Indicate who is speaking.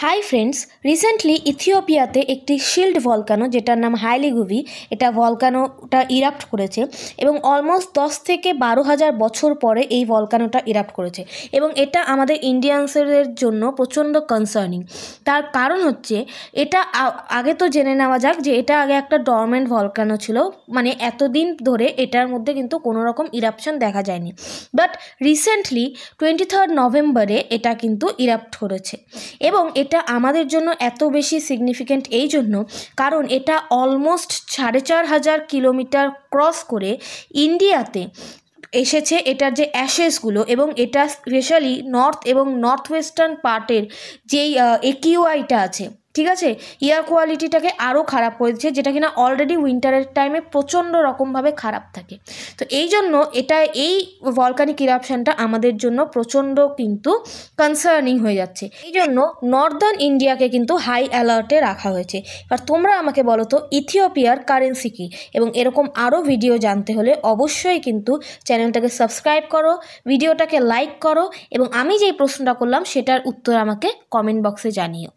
Speaker 1: Hi friends, recently ইথিওপিয়াতে একটি shield volcano যেটার নাম হাইলিগুভি, এটা ভলকানোটা ইরাপ্ট করেছে এবং অলমোস্ট 10 থেকে 12,000 বছর পরে এই ভলকানোটা ইরাপ্ট করেছে এবং এটা আমাদের ইন্ডিয়ানসের জন্য প্রচণ্ড কনসার্নিং। তার কারণ হচ্ছে এটা আগে তো জেনে নেওয়া যাক যে এটা আগে একটা ডরমেন্ট ভলকানো ছিল, মানে এতদিন ধরে এটার মধ্যে কিন্তু কোনো রকম ইরাপশন দেখা যায়নি। বাট রিসেন্টলি 23 নভেম্বরে এটা কিন্তু ইরাপ্ট করেছে এবং এটা আমাদের জন্য এত বেশি সিগনিফিক্যান্ট এই জন্য কারণ এটা অলমোস্ট 4,500 কিলোমিটার ক্রস করে ইন্ডিয়াতে এসেছে এটার যে অ্যাশেসগুলো, এবং এটা স্পেশালি নর্থ এবং নর্থ ওয়েস্টার্ন পার্টের যেই একিউআইটা আছে, ঠিক আছে, এয়ার কোয়ালিটিটাকে আরও খারাপ করেছে, যেটা কিনা অলরেডি উইন্টারের টাইমে প্রচণ্ড রকমভাবে খারাপ থাকে। তো এই জন্য এই ভলকানিক ইরাপশনটা আমাদের জন্য প্রচণ্ড কিন্তু কনসার্নিং হয়ে যাচ্ছে। এই জন্য নর্দার্ন ইন্ডিয়াকে কিন্তু হাই অ্যালার্টে রাখা হয়েছে। এবার তোমরা আমাকে বলো তো ইথিওপিয়ার কারেন্সি কী, এবং এরকম আরও ভিডিও জানতে হলে অবশ্যই কিন্তু চ্যানেলটাকে সাবস্ক্রাইব করো, ভিডিওটাকে লাইক করো এবং আমি যেই প্রশ্নটা করলাম সেটার উত্তর আমাকে কমেন্ট বক্সে জানিও।